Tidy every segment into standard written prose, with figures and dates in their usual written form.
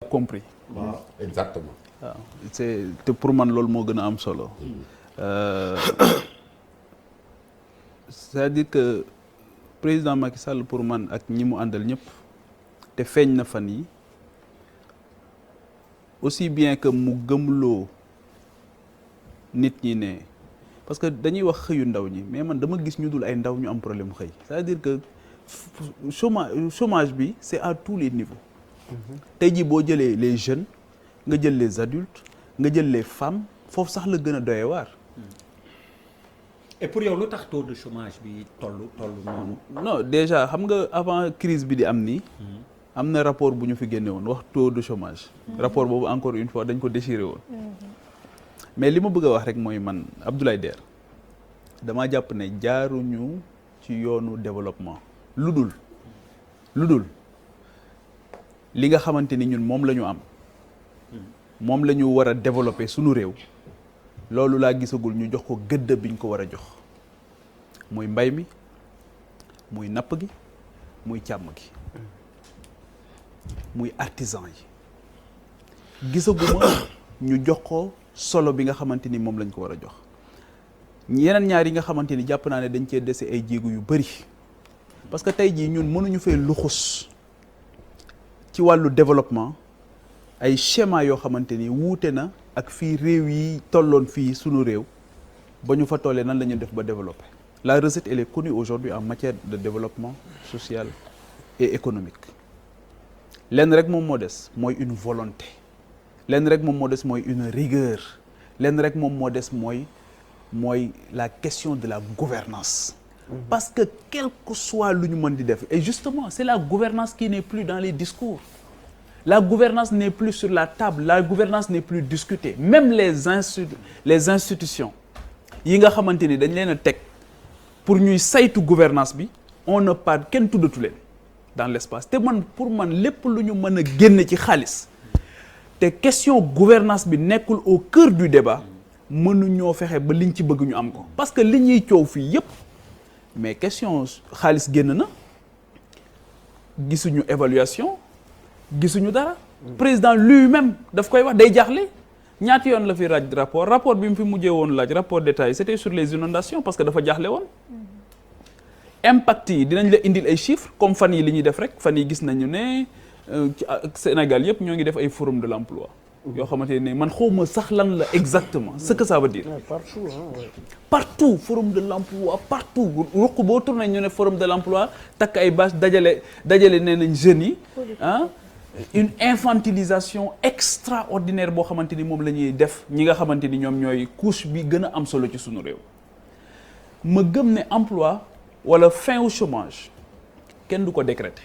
compris. waaw exactement. waaw c'est te pour man loolu moo gën a am solo. c'est-à-dire que président Macky Sall pour man ak ñi mu àndal ñëpp te feeñ na fan yi aussi bien que mu gëmloo nit ñi ne parce que dañuy wax xëyu ndaw ñi mais man dama gis ñu dul ay ndaw ñu am problème xëy c'est-à-dire que chômage bi c'est à tous les niveaux. tey jii boo jëlee les jeunes nga jël les adultes nga jël les femmes foofu sax la gën a doye waar. et pour yow lu tax taux de chômage bi tollu noonu. non déjà xam nga avant crise bi di am nii. am na rapport bu ñu fi génne woon wax taux de chômage. rapport boobu encore une fois dañ ko déchiré woon. mais li ma bëgg a wax rek mooy man Abdoulaye Der damaa jàpp ne jaaruñu ci yoonu développement lu dul li nga xamante ni ñun moom la ñu am moom la ñu war a développer sunu réew loolu laa gisagul ñu jox ko gëdd biñ ko war a jox muy mbay mi muy napp gi muy càmm gi muy artisan yi gisaguma ñu jox ko solo bi nga xamante ni moom lañ ko war a jox yeneen ñaar yi nga xamante ni jàpp naa ne dañ cee dese ay jéego yu bari parce que tey jii ñun mënuñu fee luxus ci wàllu développement ay schéma yoo xamante ni wuute na ak fii réew yi tolloon fii sunu réew ba ñu fa tollee nan la ñu def ba développer. La recette elle est connue aujourd'hui en matière de développement social et économique lenn rek moom moo des mooy une volonté lenn rek moom moo des mooy une rigueur lenn rek moom moo des mooy la question de la gouvernance parce que quel que soit lu ñu mën di def et justement c'est la gouvernance qui n'est plus dans les discours la gouvernance n'est plus sur la table la gouvernance n'est plus discutée même les institutions yi nga xamante ni dañ leen a teg pour ñuy saytu gouvernance bi on ne parle kenn tuddatu leen dans l'espace te man pour man lépp lu ñu mën a génne ci xaalis te question gouvernance bi nekkul au cœur du débat mënuñoo fexe ba liñ ci bëgg ñu am ko parce que li ñuy coow fii yépp mais question xaalis génn na gisuñu évaluation gisuñu dara président lui-même daf koy wax day jaaxle ñaati yoon la fi laaj rapport bi mu fi mujjee woon laaj rapport détaillé c'était sur les inondations parce que dafa jaaxle woon impact yi dinañ la indil ay chiffres comme fan yi li ñuy def rek fan yi gis nañu ne Sénégal yëpp ñoo ngi def ay forum de l'emploi yoo xamante ne man xawma sax lan la exactement ce que ça veut dire partout forum de l'emploi partout ruq boo tourné ñu ne forum de l'emploi takk ay bâche dajale nee nañ jeunes yi une infantilisation extraordinaire boo xamante ni moom la ñuy def ñi nga xamante ni ñoom ñooy couche bi gën a am solo ci sunu réew ma gëm ne emploi wala fin au chômage kenn du ko décréter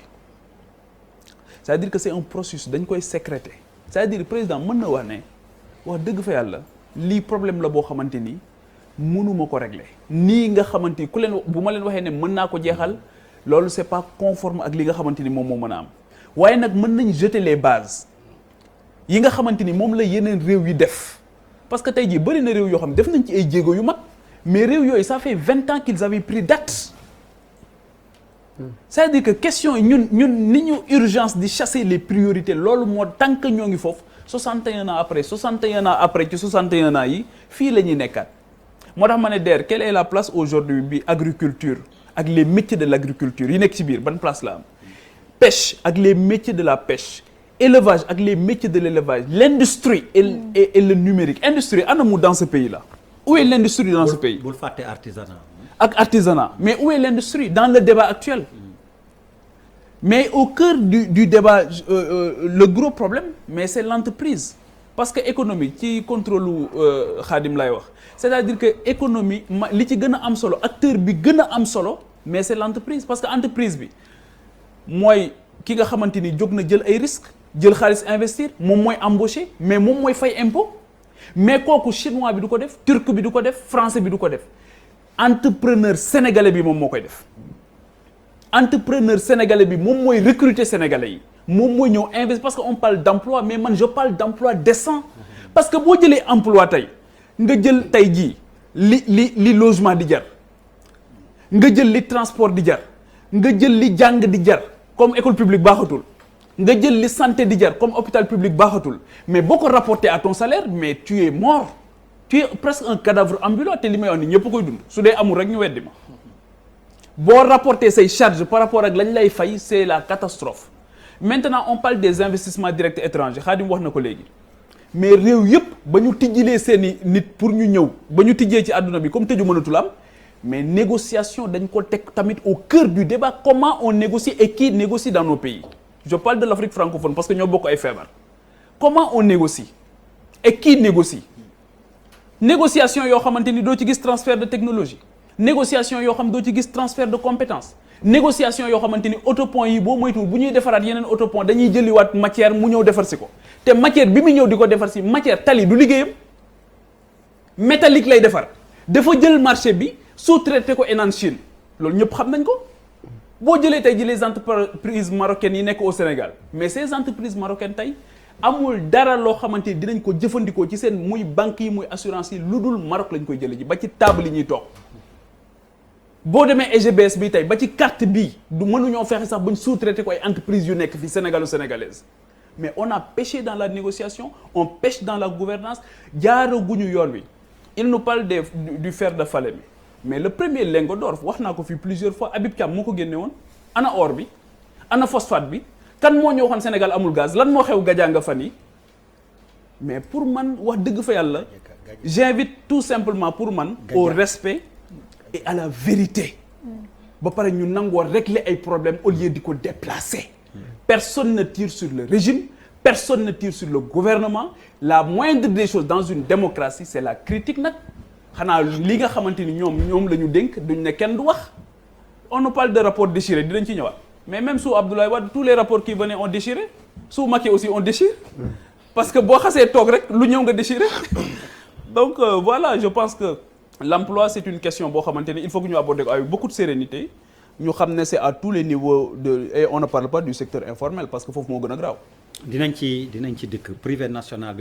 c'est-à-dire que c'est un processus dañ koy sécréter c'est-à-dire président mën na wax ne wax dëgg fa yàlla lii problème la boo xamante ni mënuma ko régler nii nga xamante ni ku leen bu ma leen waxee ne mën naa ko jeexal loolu c'est pas conforme ak li nga xamante ni moom moo mën a am waaye nag mën nañ jeter les bases yi nga xamante ni moom la yeneen réew yi def parce que tey jii bëri na réew yoo xam ne def nañ ci ay jéego yu mag mais réew yooyu ça fait 20 ans qu'ils avaient pris date c'est-à-dire que question yi ñun ni ñu urgence di chasser les priorités loolu moo tant que ñoo ngi foofu 61 ans après ci 61 ans yi fii la ñuy nekkaat moo tax ma ne DER quelle est la place aujourd'hui bi agriculture ak les métiers de l'agriculture yi nekk ci biir ban place la am pêche ak les métiers de la pêche élevage ak les métiers de l'élevage l'industrie et le numérique industrie ana mu dans ce pays là où est l'industrie dans ce pays bul fàtte artisanat ak artisanat mais où est l'industrie dans le débat actuel mais au cœur du débat le gros problème mais c'est l'entreprise parce que économie ci contrôle Khadim lay wax c'est-à-dire que économie li ci gën a am solo acteur bi gën a am solo mais c'est l'entreprise parce que entreprise bi mooy ki nga xamante ni jóg na jël ay risques jël xaalis investir moom mooy embaucher mais moom mooy fay impôt mais kooku chinois bi du ko def turc bi du ko def français bi du ko def entrepreneur sénégalais bi moom moo koy def entrepreneur sénégalais bi moom mooy recruter sénégalais yi moom mooy ñëw investir parce que on parle d'emploi mais man je parle d'emploi décent parce que boo jëlee emploi tey nga jël tey jii li logement di jar nga jël li transport di jar nga jël li jàng di jar comme école publique baaxatul nga jël li santé di jar comme hôpital public baaxatul mais boo ko rapporté à ton salaire mais tu es mort tu es presque un cadavre ambulant te li may wax ni ñëpp koy dund su dee amul rek ñu weddi ma boo rapporté say charges par rapport ak lañ lay fay c'est la catastrophe. Maintenant on parle des investissements directs étrangers Khadim wax na ko léegi mais réew yëpp ba ñu tijjilee seeni nit pour ñu ñëw ba ñu tijjee ci àdduna bi comme tëju mënatul am mais négociation dañ ko teg tamit au cœur du débat comment on négocie et qui négocie dans nos pays je parle de l'Afrique francophone parce que ñoo bokk ay feebar comment on négocie et qui négocie négociation yoo xamante ni doo ci gis transfert de technologie négociation yoo xam doo ci gis transfert de compétences négociation yoo xamante ni autopont yi boo moytuwul bu ñuy defaraat yeneen autopont dañuy jëliwaat matière mu ñëw defar si ko te matière bi mu ñëw di ko defar si matière tali du liggéeyam métallique lay defar dafa jël marché bi sous-traité ko Henan Chine loolu ñëpp xam nañ ko boo jëlee tey ji les entreprises marocaines yi nekk au Sénégal mais ces entreprises marocaines tey amul dara loo xamante ni dinañ ko jëfandikoo ci seen muy banques yi muy assurance yi lu dul Maroc lañ koy jëlee ji ba ci table yi ñuy toog boo demee EGBS bi tey ba ci carte bii du mënuñoo fexe sax bañ sous-traité ko ay entreprises yu nekk fi sénégalo-sénégalaise mais on a pêché dans la négociation on pêche dans la gouvernance jaaraguñu yoon wi il nous parle du fer de Falémé mais le premier lingot d'or wax naa ko fii plusieurs fois Habib Thiam moo ko génne woon ana or bi ana phosphate bi kan moo ñu waxoon Sénégal amul gaz lan moo xew Gadianga fan yi mais pour man wax dëgg fa yàlla j'invite tout simplement pour man au respect et à la vérité ba pare ñu nangoo régler ay problèmes au lieu di ko déplacer personne ne tire sur le régime personne ne tire sur le gouvernement la moindre des choses dans une démocratie c'est la critique nag xanaa li nga xamante ni ñoom la ñu dénk duñ ne kenn du wax on nous parle de rapport déchiré dinañ ci ñëwaat mais même sous Abdoulaye Wade tous les rapports qui venaient ont déchiré sous Macky aussi on déchire parce que boo xasee toog rek lu ñëw nga déchiré donc voilà je pense que l'emploi c'est une question boo xamante ni il faut que ñu aborder ko avec beaucoup de sérénité ñu xam ne c'est à tous les niveaux et on ne parle pas du secteur informel parce que foofu moo gën a graaw dinañ ci dëkk privé national bi